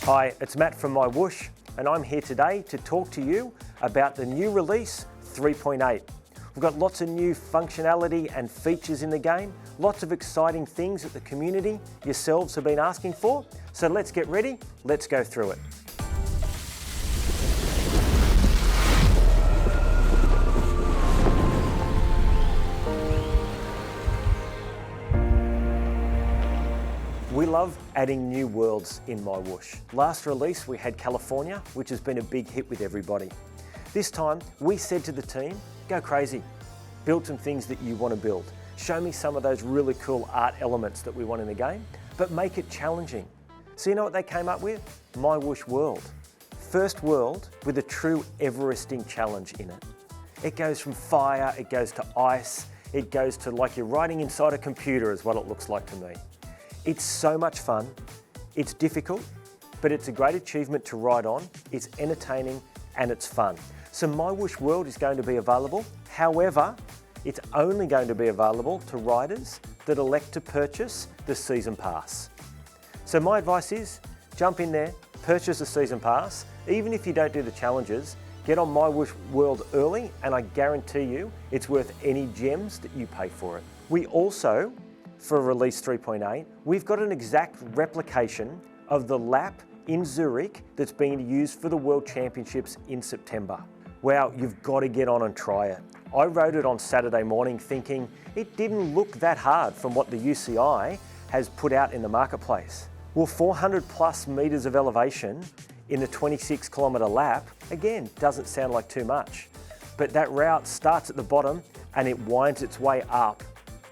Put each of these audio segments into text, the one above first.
Hi, it's Matt from MyWhoosh, and I'm here today to talk to you about the new release 3.8. We've got lots of new functionality and features in the game, lots of exciting things that the community yourselves have been asking for. So let's get ready, let's go through it. We love adding new worlds in MyWhoosh. Last release we had California, which has been a big hit with everybody. This time we said to the team, go crazy, build some things that you want to build. Show me some of those really cool art elements that we want in the game, but make it challenging. So you know what they came up with? MyWhoosh World. First world with a true Everesting challenge in it. It goes from fire, it goes to ice, it goes to like you're riding inside a computer is what it looks like to me. It's so much fun, it's difficult, but it's a great achievement to ride on, it's entertaining and it's fun. So MyWhoosh World is going to be available, however, it's only going to be available to riders that elect to purchase the Season Pass. So my advice is, jump in there, purchase the Season Pass, even if you don't do the challenges, get on MyWhoosh World early and I guarantee you it's worth any gems that you pay for it. We also, for release 3.8, we've got an exact replication of the lap in Zurich that's being used for the World Championships in September. Wow, you've got to get on and try it. I rode it on Saturday morning thinking it didn't look that hard from what the UCI has put out in the marketplace. Well, 400 plus meters of elevation in the 26-kilometer lap, again, doesn't sound like too much. But that route starts at the bottom and it winds its way up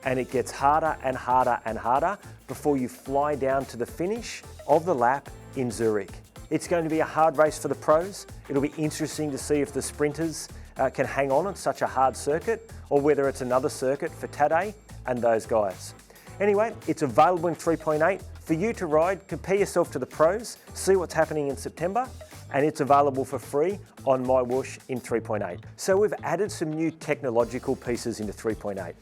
and it gets harder and harder and harder before you fly down to the finish of the lap in Zurich. It's going to be a hard race for the pros. It'll be interesting to see if the sprinters can hang on such a hard circuit or whether it's another circuit for Tadej and those guys. Anyway, it's available in 3.8 for you to ride, compare yourself to the pros, see what's happening in September, and it's available for free on MyWhoosh in 3.8. So we've added some new technological pieces into 3.8.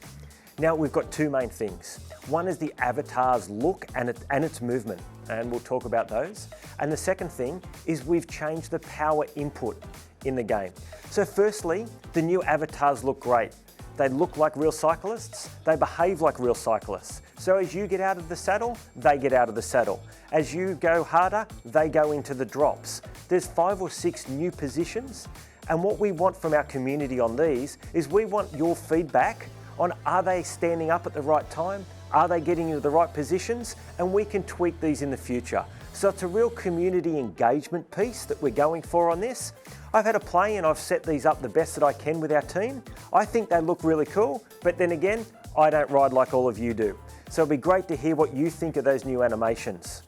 Now we've got two main things. One is the avatar's look and its movement, and we'll talk about those. And the second thing is we've changed the power input in the game. So firstly, the new avatars look great. They look like real cyclists, they behave like real cyclists. So as you get out of the saddle, they get out of the saddle. As you go harder, they go into the drops. There's 5 or 6 new positions, and what we want from our community on these is we want your feedback on are they standing up at the right time? Are they getting into the right positions? And we can tweak these in the future. So it's a real community engagement piece that we're going for on this. I've had a play and I've set these up the best that I can with our team. I think they look really cool, but then again, I don't ride like all of you do. So it'll be great to hear what you think of those new animations.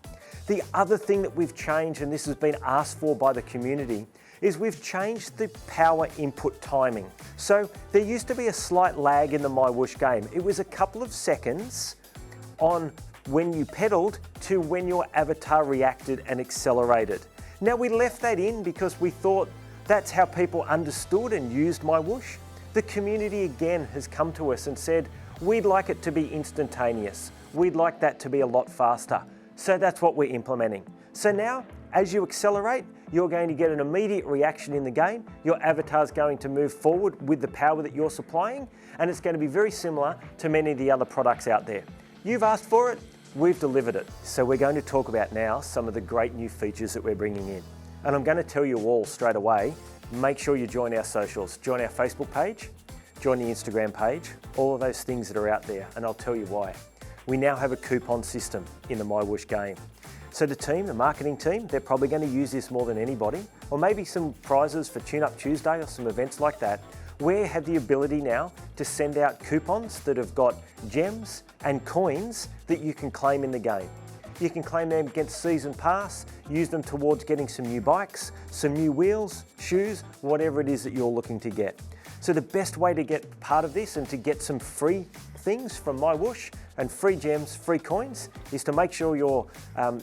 The other thing that we've changed, and this has been asked for by the community, is we've changed the power input timing. So there used to be a slight lag in the MyWhoosh game. It was a couple of seconds on when you pedaled to when your avatar reacted and accelerated. Now we left that in because we thought that's how people understood and used MyWhoosh. The community again has come to us and said, we'd like it to be instantaneous. We'd like that to be a lot faster. So that's what we're implementing. So now, as you accelerate, you're going to get an immediate reaction in the game. Your avatar's going to move forward with the power that you're supplying, and it's going to be very similar to many of the other products out there. You've asked for it, we've delivered it. So we're going to talk about now some of the great new features that we're bringing in. And I'm going to tell you all straight away, make sure you join our socials. Join our Facebook page, join the Instagram page, all of those things that are out there, and I'll tell you why. We now have a coupon system in the MyWhoosh game. So the team, the marketing team, they're probably going to use this more than anybody, or maybe some prizes for Tune Up Tuesday or some events like that. We have the ability now to send out coupons that have got gems and coins that you can claim in the game. You can claim them against Season Pass, use them towards getting some new bikes, some new wheels, shoes, whatever it is that you're looking to get. So the best way to get part of this and to get some free things from MyWhoosh and free gems, free coins, is to make sure you're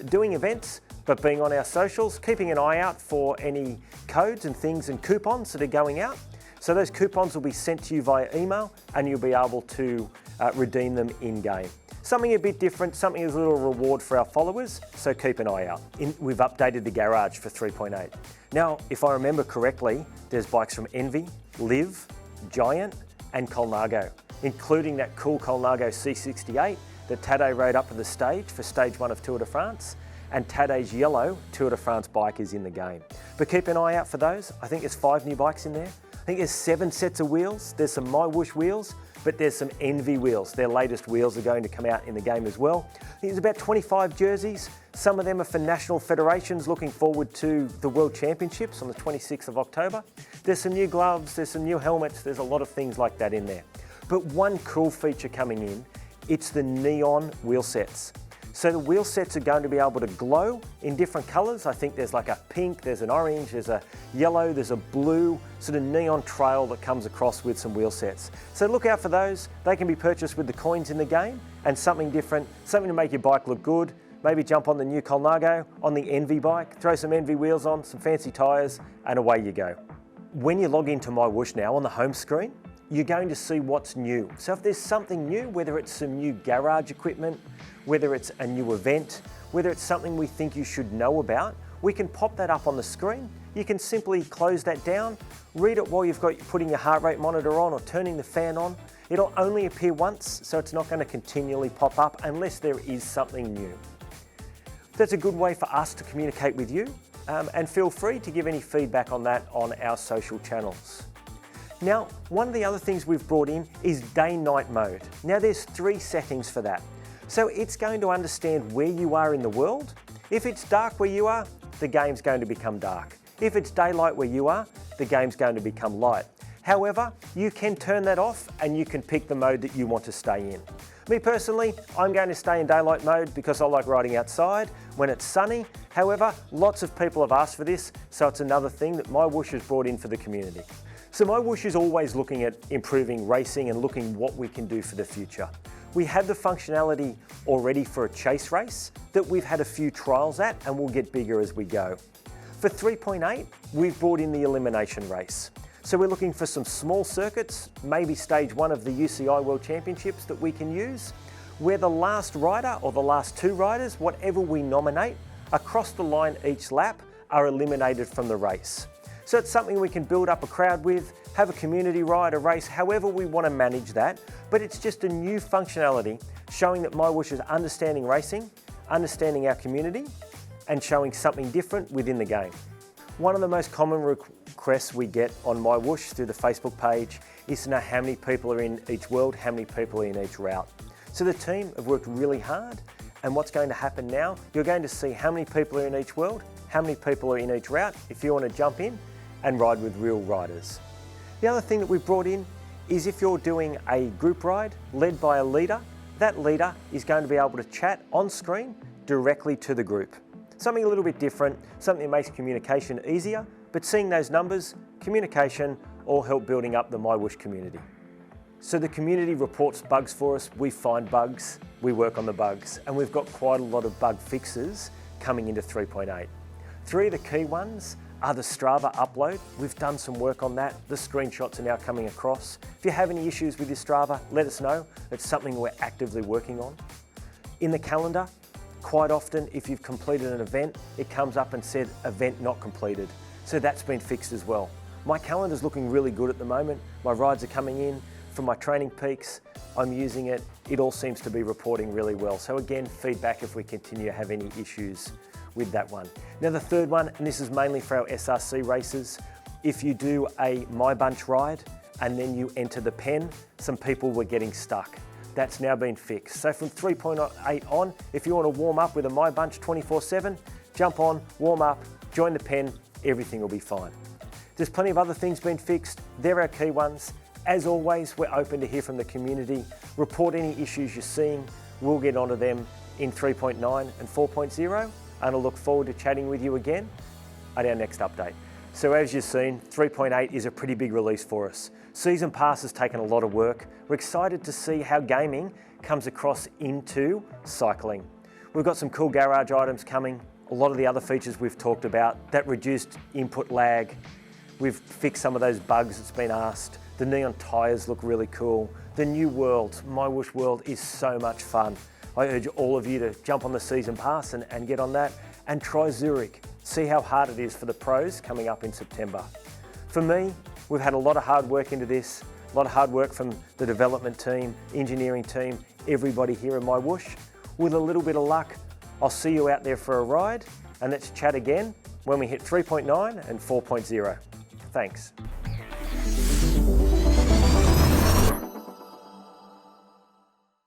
doing events, but being on our socials, keeping an eye out for any codes and things and coupons that are going out. So those coupons will be sent to you via email and you'll be able to redeem them in-game. Something a bit different, something as a little reward for our followers, so keep an eye out. We've updated the garage for 3.8. Now, if I remember correctly, there's bikes from Envy, Liv, Giant and Colnago, including that cool Colnago C68 that Tadej rode up to the stage for stage 1 of Tour de France, and Tadej's yellow Tour de France bike is in the game. But keep an eye out for those. I think there's 5 new bikes in there. I think there's 7 sets of wheels. There's some MyWhoosh wheels, but there's some Envy wheels. Their latest wheels are going to come out in the game as well. I think there's about 25 jerseys. Some of them are for national federations looking forward to the World Championships on the 26th of October. There's some new gloves, there's some new helmets, there's a lot of things like that in there. But one cool feature coming in, it's the neon wheel sets. So the wheel sets are going to be able to glow in different colours. I think there's like a pink, there's an orange, there's a yellow, there's a blue, sort of neon trail that comes across with some wheel sets. So look out for those. They can be purchased with the coins in the game and something different, something to make your bike look good. Maybe jump on the new Colnago, on the Envy bike, throw some Envy wheels on, some fancy tyres, and away you go. When you log into MyWhoosh now on the home screen, you're going to see what's new. So if there's something new, whether it's some new garage equipment, whether it's a new event, whether it's something we think you should know about, we can pop that up on the screen. You can simply close that down, read it while you're putting your heart rate monitor on or turning the fan on. It'll only appear once, so it's not going to continually pop up unless there is something new. That's a good way for us to communicate with you, and feel free to give any feedback on that on our social channels. Now, one of the other things we've brought in is day-night mode. Now there's 3 settings for that. So it's going to understand where you are in the world. If it's dark where you are, the game's going to become dark. If it's daylight where you are, the game's going to become light. However, you can turn that off and you can pick the mode that you want to stay in. Me personally, I'm going to stay in daylight mode because I like riding outside when it's sunny. However, lots of people have asked for this, so it's another thing that MyWhoosh has brought in for the community. So MyWhoosh is always looking at improving racing and looking what we can do for the future. We have the functionality already for a chase race that we've had a few trials at and will get bigger as we go. For 3.8, we've brought in the Elimination Race. So we're looking for some small circuits, maybe stage 1 of the UCI World Championships that we can use, where the last rider or the last 2 riders, whatever we nominate, across the line each lap are eliminated from the race. So it's something we can build up a crowd with, have a community ride, a race, however we want to manage that. But it's just a new functionality showing that MyWhoosh is understanding racing, understanding our community, and showing something different within the game. One of the most common requests we get on MyWhoosh through the Facebook page is to know how many people are in each world, how many people are in each route. So the team have worked really hard, and what's going to happen now, you're going to see how many people are in each world, how many people are in each route, if you want to jump in and ride with real riders. The other thing that we've brought in is if you're doing a group ride led by a leader, that leader is going to be able to chat on screen directly to the group. Something a little bit different, something that makes communication easier, but seeing those numbers, communication, all help building up the MyWhoosh community. So the community reports bugs for us, we find bugs, we work on the bugs, and we've got quite a lot of bug fixes coming into 3.8. 3 of the key ones are the Strava upload. We've done some work on that. The screenshots are now coming across. If you have any issues with your Strava, let us know. It's something we're actively working on. In the calendar, quite often if you've completed an event, it comes up and said event not completed. So that's been fixed as well. My calendar's looking really good at the moment. My rides are coming in from my training peaks. I'm using it. It all seems to be reporting really well. So again, feedback if we continue to have any issues with that one. Now the third one, and this is mainly for our SRC races, if you do a My Bunch ride and then you enter the pen, some people were getting stuck. That's now been fixed. So from 3.8 on, if you want to warm up with a My Bunch 24/7, jump on, warm up, join the pen, everything will be fine. There's plenty of other things being fixed. They're our key ones. As always, we're open to hear from the community. Report any issues you're seeing. We'll get onto them in 3.9 and 4.0. And I'll look forward to chatting with you again at our next update. So as you've seen, 3.8 is a pretty big release for us. Season Pass has taken a lot of work. We're excited to see how gaming comes across into cycling. We've got some cool garage items coming, a lot of the other features we've talked about, that reduced input lag. We've fixed some of those bugs that's been asked. The neon tyres look really cool. The new world, MyWhoosh World, is so much fun. I urge all of you to jump on the season pass and get on that and try Zurich. See how hard it is for the pros coming up in September. For me, we've had a lot of hard work into this, a lot of hard work from the development team, engineering team, everybody here in MyWhoosh. With a little bit of luck, I'll see you out there for a ride, and let's chat again when we hit 3.9 and 4.0. Thanks.